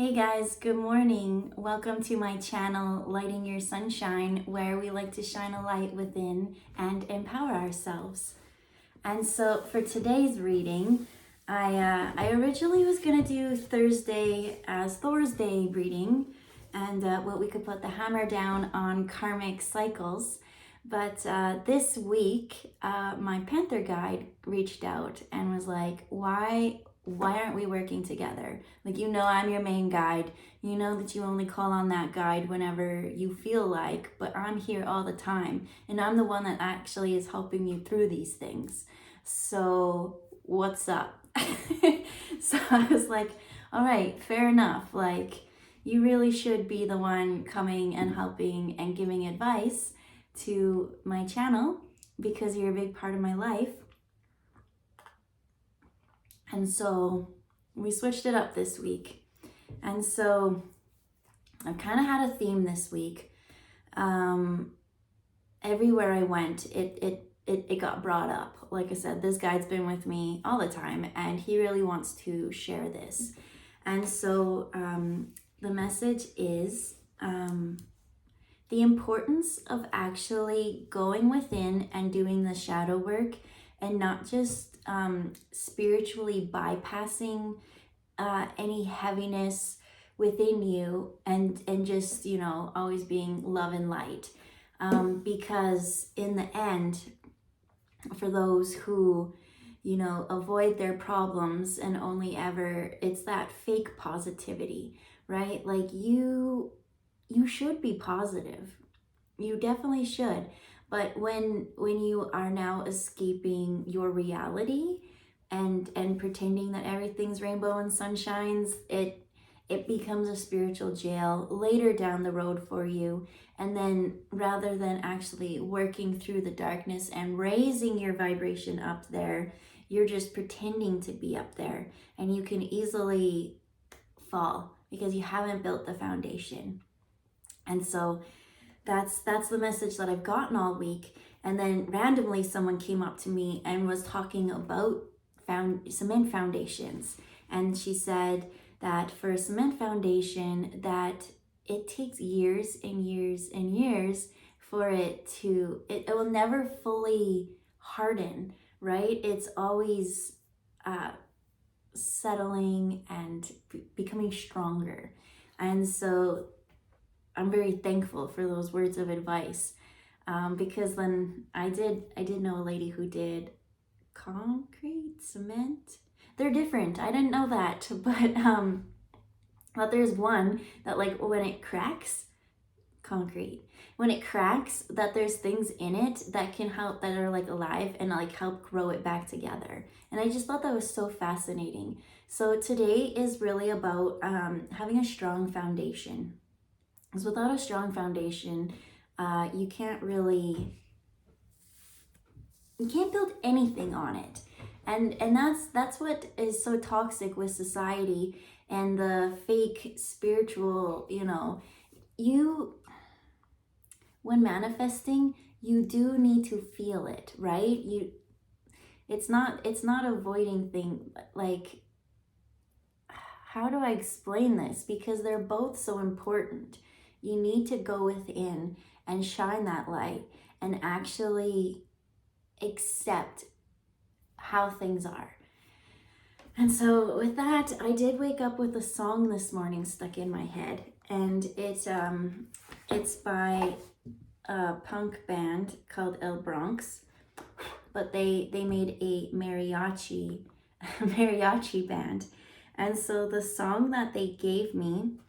Hey guys, good morning. Welcome to my channel, Lighting Your Sunshine, where we like to shine a light within and empower ourselves. And so for today's reading, I originally was going to do Thursday as Thor's Day reading and what we could put the hammer down on karmic cycles. But this week, my Panther guide reached out and was like, why aren't we working together? Like, I'm your main guide. You know that you only call on that guide whenever you feel like, but I'm here all the time. And I'm the one that actually is helping you through these things. So what's up? So I was like, all right, fair enough. Like, you really should be the one coming and helping and giving advice to my channel because you're a big part of my life. And so we switched it up this week. And so I've kind of had a theme this week. Everywhere I went, it got brought up. Like I said, this guide's been with me all the time and he really wants to share this. And so the message is the importance of actually going within and doing the shadow work and not just spiritually bypassing any heaviness within you and just, always being love and light. Because in the end, for those who, avoid their problems and only ever, it's that fake positivity, right? Like you should be positive. You definitely should. But when you are now escaping your reality and pretending that everything's rainbow and sunshines, it becomes a spiritual jail later down the road for you. And then rather than actually working through the darkness and raising your vibration up there, you're just pretending to be up there. And you can easily fall because you haven't built the foundation. And so that's the message that I've gotten all week. And then randomly someone came up to me and was talking about cement foundations. And she said that for a cement foundation, that it takes years and years and years for it will never fully harden, right? It's always settling and becoming stronger. And so I'm very thankful for those words of advice, because then I did know a lady who did concrete, cement. They're different. I didn't know that, but there's one that, like, when it cracks, concrete, when it cracks, that there's things in it that can help, that are like alive and like help grow it back together. And I just thought that was so fascinating. So today is really about having a strong foundation. Because without a strong foundation, you can't build anything on it. And that's what is so toxic with society and the fake spiritual, when manifesting, you do need to feel it, right? It's not avoiding thing. Like, how do I explain this? Because they're both so important. You need to go within and shine that light and actually accept how things are. And so with that, I did wake up with a song this morning stuck in my head. And it's by a punk band called El Bronx. But they made a mariachi band. And so the song that they gave me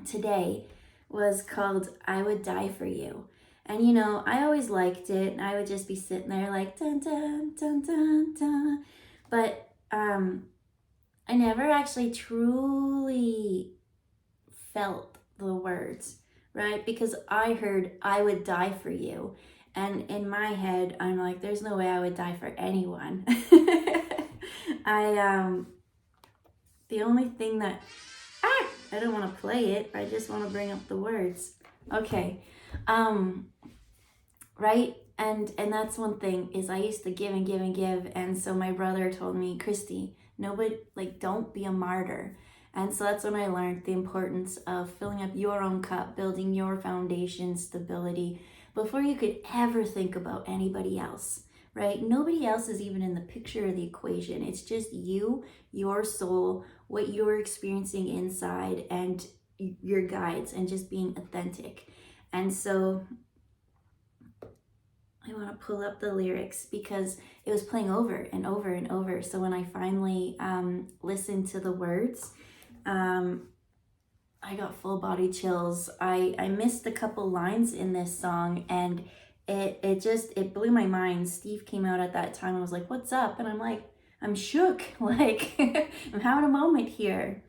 today was called I Would Die For You. And I always liked it, and I would just be sitting there like dun dun dun dun dun. But I never actually truly felt the words, right? Because I heard I would die for you. And in my head, I'm like, there's no way I would die for anyone. The only thing that I don't want to play it. I just want to bring up the words. Okay. Right? And that's one thing, is I used to give and give and give. And so my brother told me, Christy, nobody, like, don't be a martyr. And so that's when I learned the importance of filling up your own cup, building your foundation, stability, before you could ever think about anybody else, right? Nobody else is even in the picture or the equation. It's just you, your soul, what you're experiencing inside, and your guides, and just being authentic. And so I want to pull up the lyrics because it was playing over and over and over. So when I finally listened to the words, I got full body chills. I missed a couple lines in this song, and it blew my mind. Steve came out at that time and was like, "What's up?" And I'm like, I'm shook. Like, I'm having a moment here.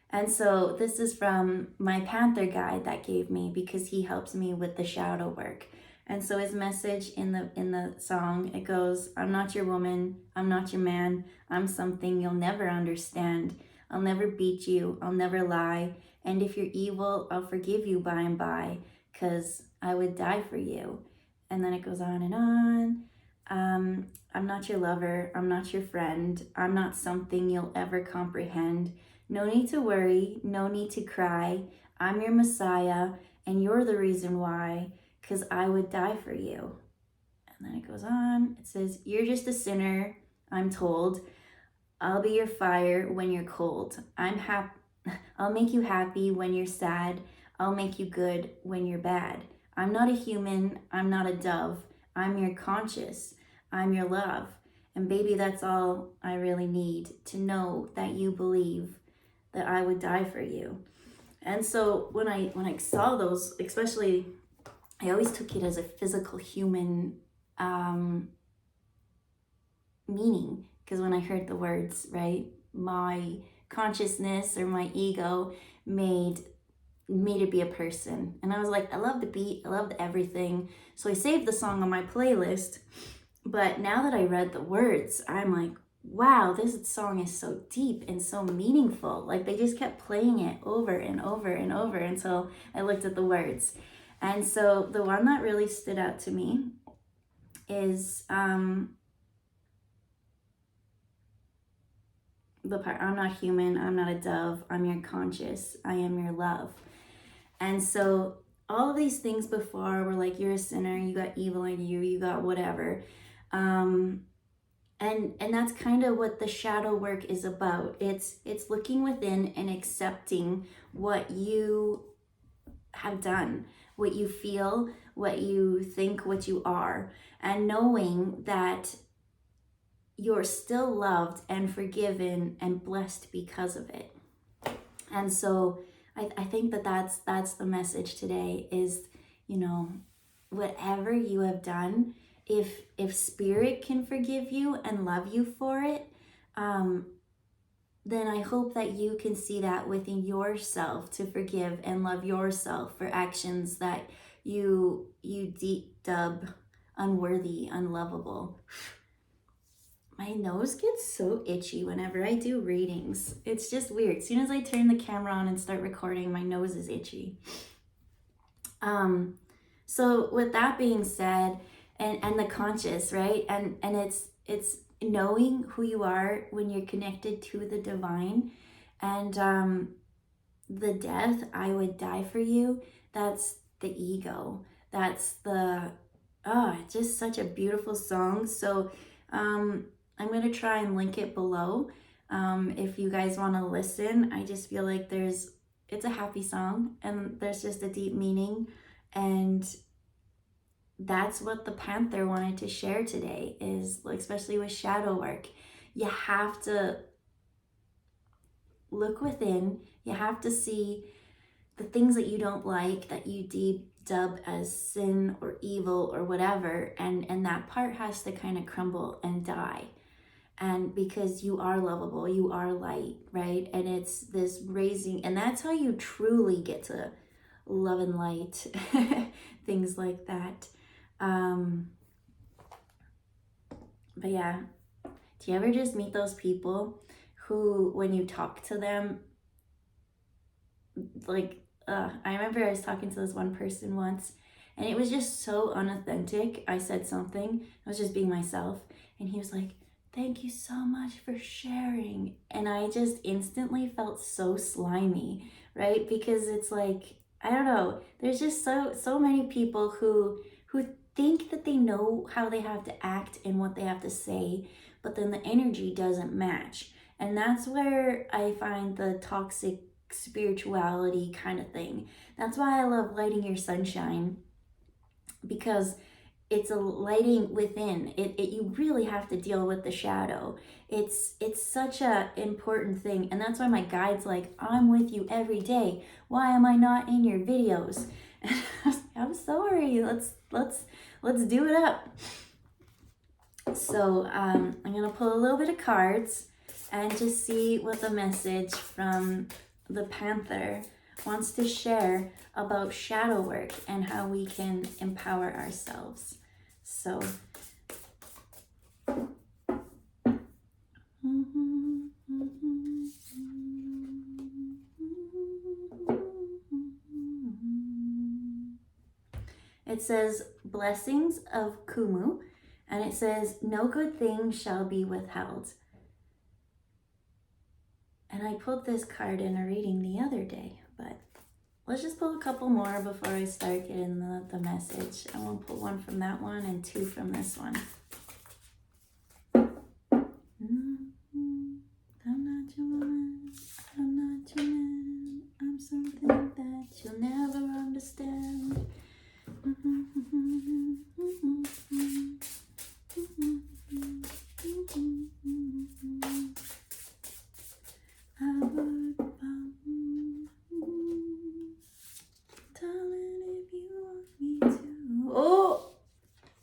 And so this is from my Panther guide that gave me, because he helps me with the shadow work. And so his message in the song, it goes, "I'm not your woman, I'm not your man, I'm something you'll never understand. I'll never beat you, I'll never lie. And if you're evil, I'll forgive you by and by, 'cause I would die for you." And then it goes on and on. I'm not your lover, I'm not your friend, I'm not something you'll ever comprehend. No need to worry, no need to cry. I'm your Messiah, and you're the reason why, 'cause I would die for you. And then it goes on. It says, "You're just a sinner, I'm told. I'll be your fire when you're cold. I'll make you happy when you're sad. I'll make you good when you're bad. I'm not a human, I'm not a dove. I'm your conscious, I'm your love. And baby, that's all I really need, to know that you believe that I would die for you." And so when I saw those, especially, I always took it as a physical human meaning, because when I heard the words, right, my consciousness or my ego made it be a person. And I was like, I love the beat, I loved everything. So I saved the song on my playlist. But now that I read the words, I'm like, wow, this song is so deep and so meaningful. Like, they just kept playing it over and over and over until I looked at the words. And so the one that really stood out to me is the part, "I'm not human, I'm not a dove, I'm your conscious, I am your love." And so all of these things before were like, you're a sinner, you got evil in you, you got whatever. And that's kind of what the shadow work is about. It's looking within and accepting what you have done, what you feel, what you think, what you are, and knowing that you're still loved and forgiven and blessed because of it. And so I think that's the message today is, whatever you have done, if spirit can forgive you and love you for it, then I hope that you can see that within yourself, to forgive and love yourself for actions that you deep dub unworthy, unlovable. My nose gets so itchy whenever I do readings. It's just weird. As soon as I turn the camera on and start recording, my nose is itchy. So with that being said, and the conscious, right? And it's knowing who you are when you're connected to the divine. And the death, "I would die for you," that's the ego. That's just such a beautiful song. So I'm going to try and link it below. If you guys want to listen, I just feel like it's a happy song, and there's just a deep meaning. And that's what the Panther wanted to share today, is especially with shadow work. You have to look within. You have to see the things that you don't like, that you dub as sin or evil or whatever, and that part has to kind of crumble and die. And because you are lovable, you are light, right? And it's this raising, and that's how you truly get to love and light, things like that. But yeah, do you ever just meet those people who, when you talk to them, like, I remember I was talking to this one person once, and it was just so unauthentic. I said something, I was just being myself, and he was like, Thank you so much for sharing. And I just instantly felt so slimy, right? Because it's like, I don't know, there's just so many people who think that they know how they have to act and what they have to say, but then the energy doesn't match. And that's where I find the toxic spirituality kind of thing. That's why I love lighting your sunshine, because it's a lighting within it, you really have to deal with the shadow. It's such a important thing, and that's why my guide's like, I'm with you every day, why am I not in your videos? And I'm sorry, let's do it up. So I'm gonna pull a little bit of cards and just see what the message from the Panther wants to share about shadow work and how we can empower ourselves. So it says blessings of Kumu, and it says no good thing shall be withheld. And I pulled this card in a reading the other day, but let's just pull a couple more before I start getting the message. I want to pull one from that one and two from this one. I'm not your woman, I'm not your man, I'm something that you'll never understand. Oh,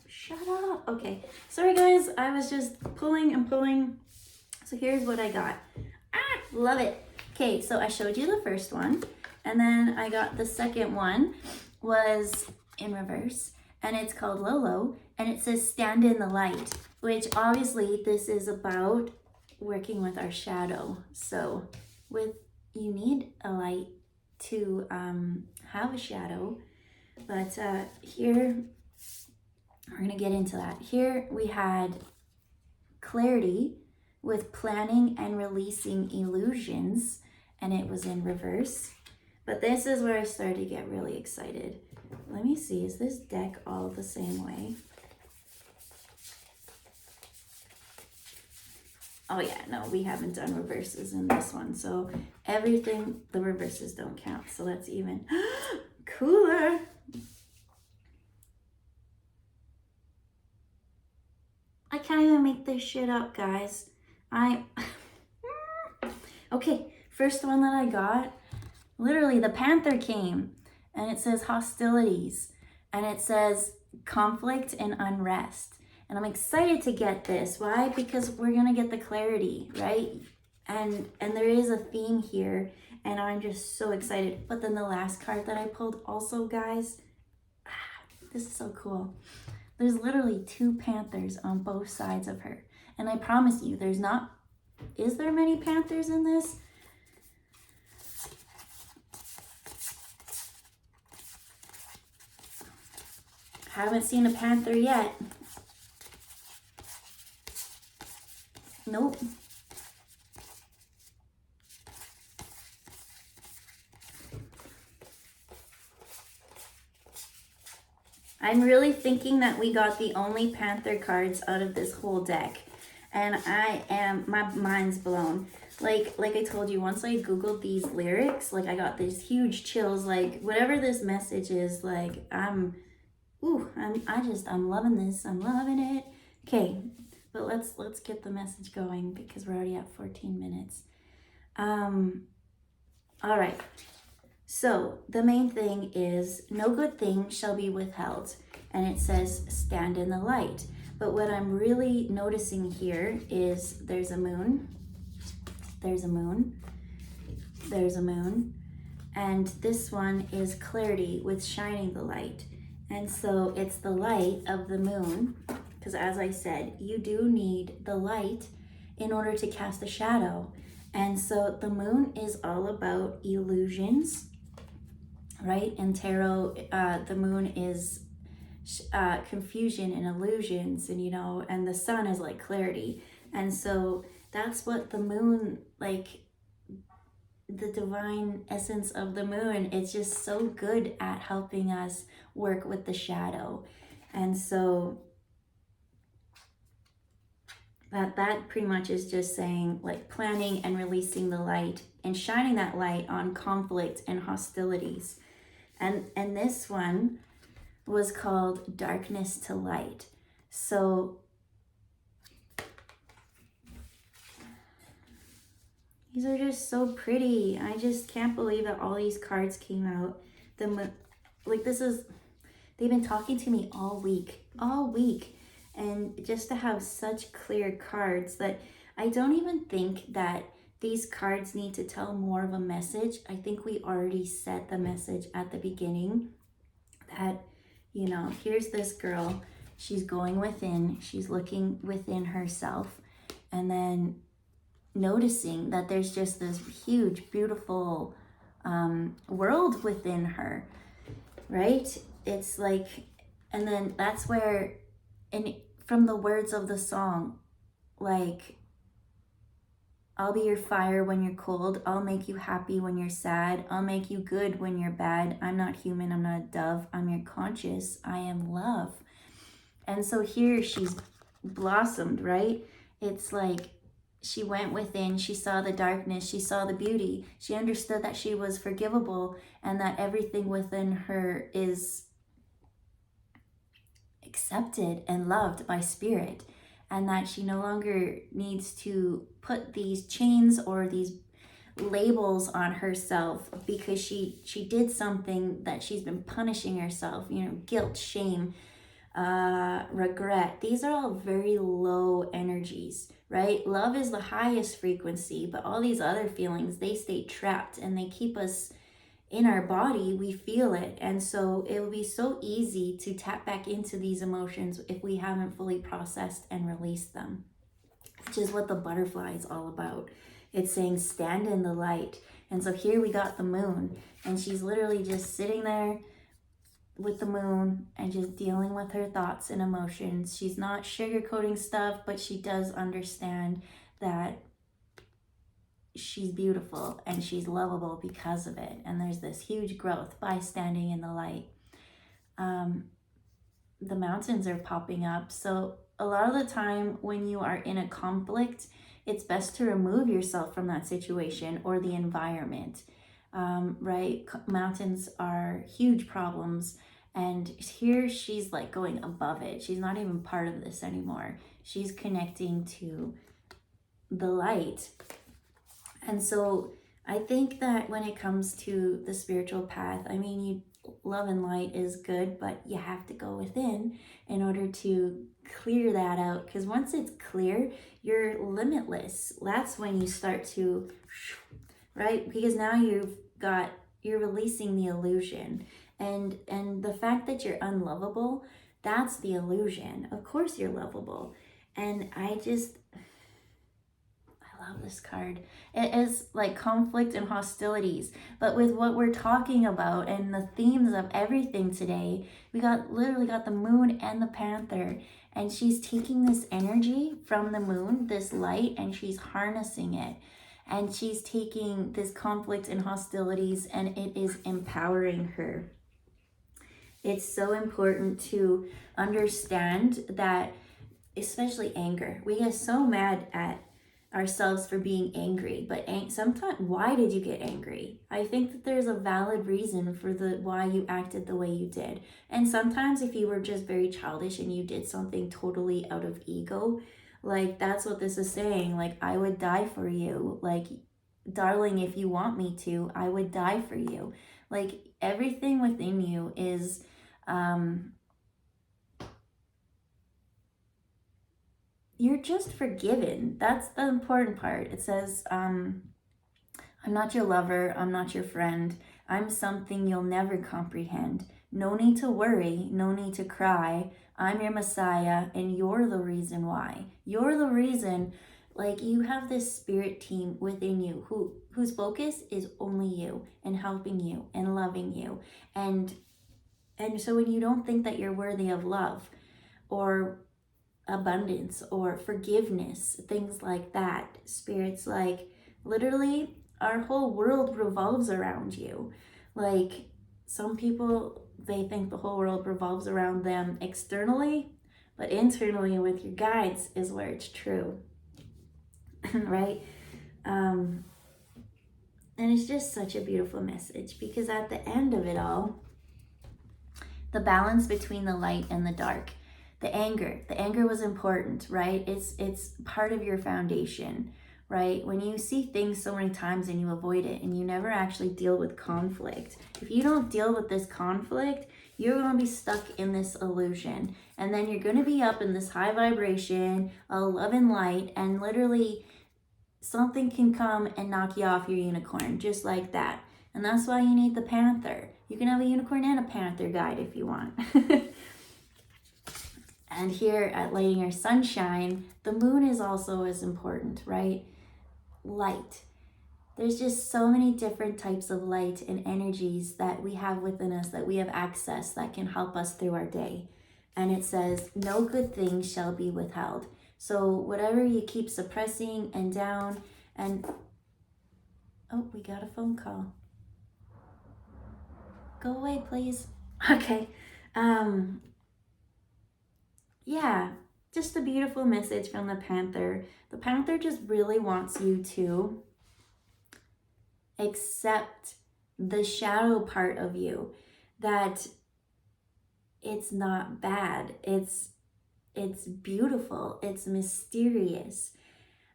shut up. Okay, sorry guys, I was just pulling and pulling. So here's what I got. Love it. Okay, so I showed you the first one, and then I got the second one, was in reverse, and it's called Lolo, and it says stand in the light, which obviously this is about working with our shadow. So you need a light to have a shadow, but here we're gonna get into that. Here we had clarity with planning and releasing illusions, and it was in reverse. But this is where I started to get really excited. Let me see, is this deck all the same way? Oh yeah, no, we haven't done reverses in this one. So everything, the reverses don't count. So that's even cooler. I can't even make this shit up, guys. Okay, first one that I got, literally the Panther came, and it says hostilities, and it says conflict and unrest. And I'm excited to get this. Why? Because we're gonna get the clarity, right? And there is a theme here, and I'm just so excited. But then the last card that I pulled also, guys, this is so cool. There's literally two panthers on both sides of her. And I promise you, is there many panthers in this? Haven't seen a panther yet. Nope. I'm really thinking that we got the only Panther cards out of this whole deck. And my mind's blown. Like I told you, once I Googled these lyrics, like I got these huge chills, like whatever this message is, like I'm loving this. I'm loving it. Okay, but let's get the message going because we're already at 14 minutes. All right. So the main thing is no good thing shall be withheld, and it says stand in the light. But what I'm really noticing here is there's a moon, there's a moon, there's a moon, and this one is clarity with shining the light. And so it's the light of the moon, because as I said, you do need the light in order to cast a shadow. And so the moon is all about illusions, right? In tarot, the moon is confusion and illusions, and and the sun is like clarity. And so that's what the moon, like the divine essence of the moon, it's just so good at helping us work with the shadow. And so that pretty much is just saying, like, planning and releasing the light and shining that light on conflict and hostilities. And this one was called Darkness to Light. So these are just so pretty. I just can't believe that all these cards came out. This is, they've been talking to me all week. And just to have such clear cards that I don't even think that these cards need to tell more of a message. I think we already set the message at the beginning that, you know, here's this girl. She's going within. She's looking within herself. And then noticing that there's just this huge, beautiful world within her, right? It's like, and then that's where, and from the words of the song, like, I'll be your fire when you're cold. I'll make you happy when you're sad. I'll make you good when you're bad. I'm not human. I'm not a dove. I'm your conscious. I am love. And so here she's blossomed, right? It's like she went within, she saw the darkness, she saw the beauty. She understood that she was forgivable and that everything within her is accepted and loved by spirit, and that she no longer needs to put these chains or these labels on herself because she did something that she's been punishing herself, you know, guilt, shame, regret. These are all very low energies, right? Love is the highest frequency, but all these other feelings, they stay trapped and they keep us in our body. We feel it. And so it will be so easy to tap back into these emotions if we haven't fully processed and released them, which is what the butterfly is all about. It's saying stand in the light. And so here we got the moon, and she's literally just sitting there with the moon and just dealing with her thoughts and emotions. She's not sugarcoating stuff, but she does understand that she's beautiful and she's lovable because of it. And there's this huge growth by standing in the light. The mountains are popping up. So a lot of the time when you are in a conflict, it's best to remove yourself from that situation or the environment, right? Mountains are huge problems. And here she's like going above it. She's not even part of this anymore. She's connecting to the light. And so I think that when it comes to the spiritual path, I mean, love and light is good, but you have to go within in order to clear that out. Because once it's clear, you're limitless. That's when you start to, right? Because now you're releasing the illusion. And the fact that you're unlovable, that's the illusion. Of course you're lovable. And I love this card. It is like conflict and hostilities, but with what we're talking about and the themes of everything today, we literally got the moon and the panther, and she's taking this energy from the moon, this light, and she's harnessing it, and she's taking this conflict and hostilities, and it is empowering her. It's so important to understand that, especially anger. We get so mad at ourselves for being angry, but sometimes, why did you get angry? I think that there's a valid reason for why you acted the way you did. And sometimes if you were just very childish and you did something totally out of ego, like that's what this is saying. Like, I would die for you. Like, darling, if you want me to, I would die for you. Like, everything within you is you're just forgiven. That's the important part. It says, I'm not your lover. I'm not your friend. I'm something you'll never comprehend. No need to worry. No need to cry. I'm your Messiah, and you're the reason why. You're the reason. Like, you have this spirit team within you whose focus is only you and helping you and loving you. And so when you don't think that you're worthy of love, or abundance or forgiveness, things like that. Spirit's like, literally, our whole world revolves around you. Like, some people, they think the whole world revolves around them externally, but internally with your guides is where it's true. Right? And it's just such a beautiful message, because at the end of it all, the balance between the light and the dark, the anger was important, right? It's part of your foundation, right? When you see things so many times and you avoid it and you never actually deal with conflict, if you don't deal with this conflict, you're going to be stuck in this illusion, and then you're going to be up in this high vibration of love and light, and literally something can come and knock you off your unicorn just like that. And that's why you need the Panther. You can have a unicorn and a Panther guide if you want. And here at Lighting Our Sunshine, the moon is also as important, right? Light. There's just so many different types of light and energies that we have within us, that we have access, that can help us through our day. And it says, no good thing shall be withheld. So whatever you keep suppressing and down and... Oh, we got a phone call. Go away, please. Okay. Yeah, just a beautiful message from the Panther. The Panther just really wants you to accept the shadow part of you, that it's not bad. It's beautiful. It's mysterious.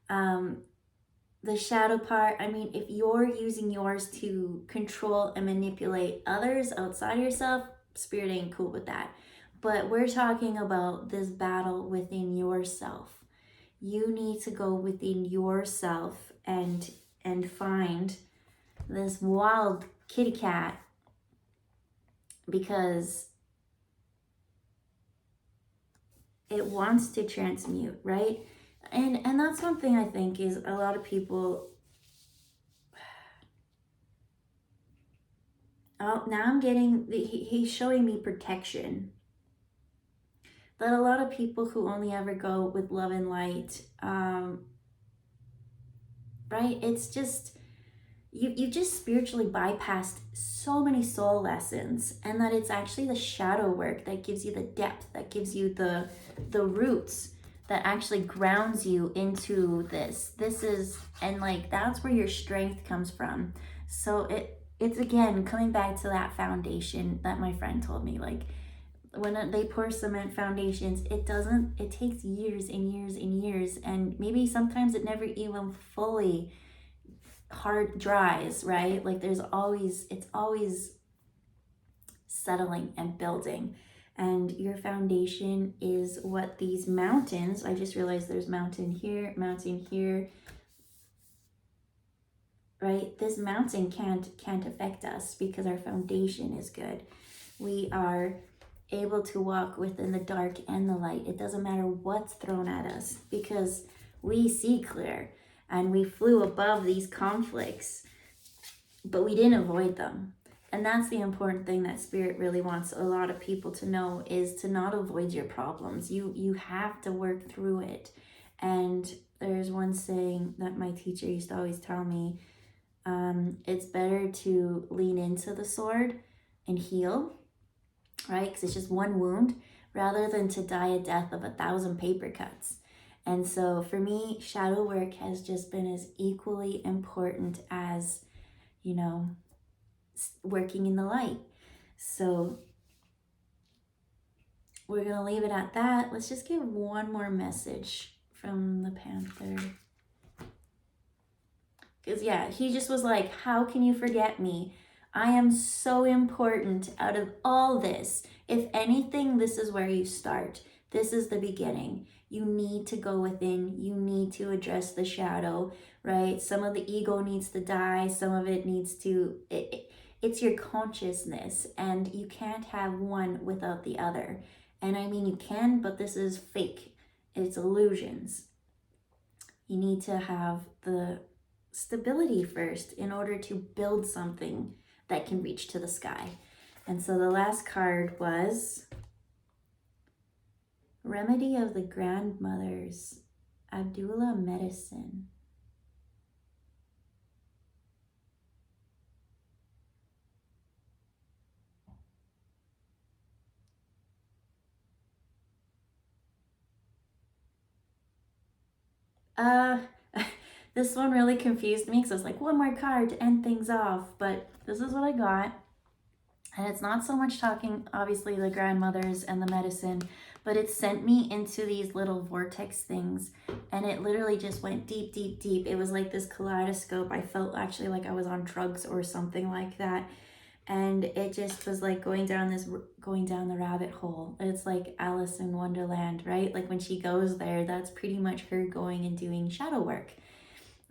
The shadow part, I mean, if you're using yours to control and manipulate others outside yourself, Spirit ain't cool with that. But we're talking about this battle within yourself. You need to go within yourself and find this wild kitty cat, because it wants to transmute, right? And that's one thing I think is a lot of people... Oh, now I'm getting... He's showing me protection. That a lot of people who only ever go with love and light, right? It's just... You just spiritually bypassed so many soul lessons, and that it's actually the shadow work that gives you the depth, that gives you the roots, that actually grounds you into this. This is, and like, that's where your strength comes from. So it's again coming back to that foundation that my friend told me, like, when they pour cement foundations, it takes years and years and years, and maybe sometimes it never even fully hard dries, right? Like, it's always settling and building. And your foundation is what these mountains... I just realized there's mountain here, right? This mountain can't affect us because our foundation is good. We are able to walk within the dark and the light. It doesn't matter what's thrown at us, because we see clear, and we flew above these conflicts, but we didn't avoid them. And that's the important thing that Spirit really wants a lot of people to know, is to not avoid your problems. You have to work through it. And there's one saying that my teacher used to always tell me, it's better to lean into the sword and heal, right? Because it's just one wound, rather than to die a death of 1,000 paper cuts. And so for me, shadow work has just been as equally important as, working in the light. So we're going to leave it at that. Let's just give one more message from the Panther. Because, yeah, he just was like, how can you forget me? I am so important out of all this. If anything, this is where you start. This is the beginning. You need to go within. You need to address the shadow, right? Some of the ego needs to die. Some of it needs to... It's your consciousness, and you can't have one without the other. And I mean, you can, but this is fake. It's illusions. You need to have the stability first in order to build something that can reach to the sky. And so the last card was Remedy of the Grandmothers, Abdullah Medicine. Uh, this one really confused me because I was like, one more card to end things off, but this is what I got. And it's not so much talking, obviously, the grandmothers and the medicine, but it sent me into these little vortex things. And it literally just went deep, deep, deep. It was like this kaleidoscope. I felt actually like I was on drugs or something like that. And it just was like going down the rabbit hole. It's like Alice in Wonderland, right? Like when she goes there, that's pretty much her going and doing shadow work,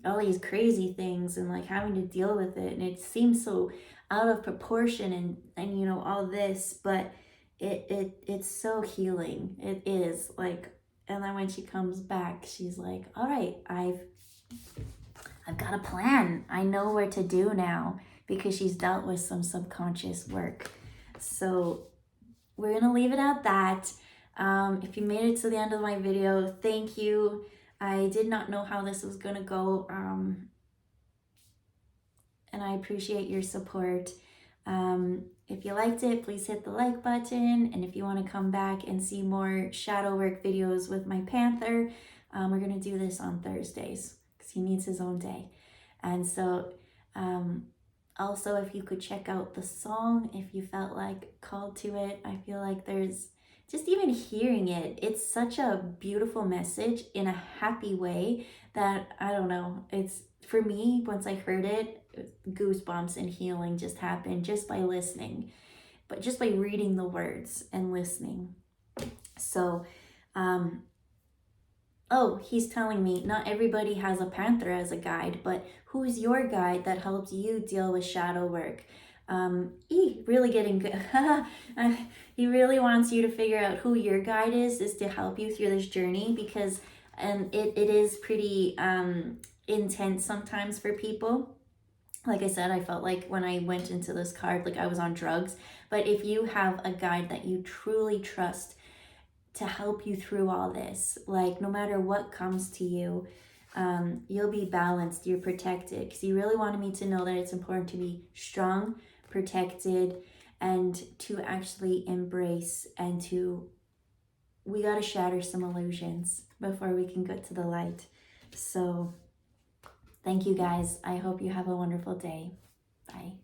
all these crazy things, and like having to deal with it, and it seems so out of proportion, and you know, all this, but it's so healing. It is like, and then when she comes back, she's like, all right, I've got a plan. I know where to do now, because she's dealt with some subconscious work. So we're gonna leave it at that. If you made it to the end of my video, thank you. I did not know how this was gonna go, and I appreciate your support. If you liked it, please hit the like button, and if you want to come back and see more shadow work videos with my Panther, we're gonna do this on Thursdays because he needs his own day. And so also, if you could check out the song, if you felt like called to it, I feel like there's just even hearing it, it's such a beautiful message in a happy way that, I don't know, it's, for me, once I heard it, goosebumps and healing just happened just by listening, but just by reading the words and listening. So, oh, he's telling me not everybody has a Panther as a guide, but who's your guide that helps you deal with shadow work? Really getting good. He really wants you to figure out who your guide is to help you through this journey, because it is pretty intense sometimes for people. Like I said, I felt like when I went into this card, like I was on drugs. But if you have a guide that you truly trust to help you through all this, like no matter what comes to you, you'll be balanced, you're protected, because you really wanted me to know that it's important to be strong, protected, and to actually embrace, and we got to shatter some illusions before we can get to the light. So thank you guys. I hope you have a wonderful day. Bye.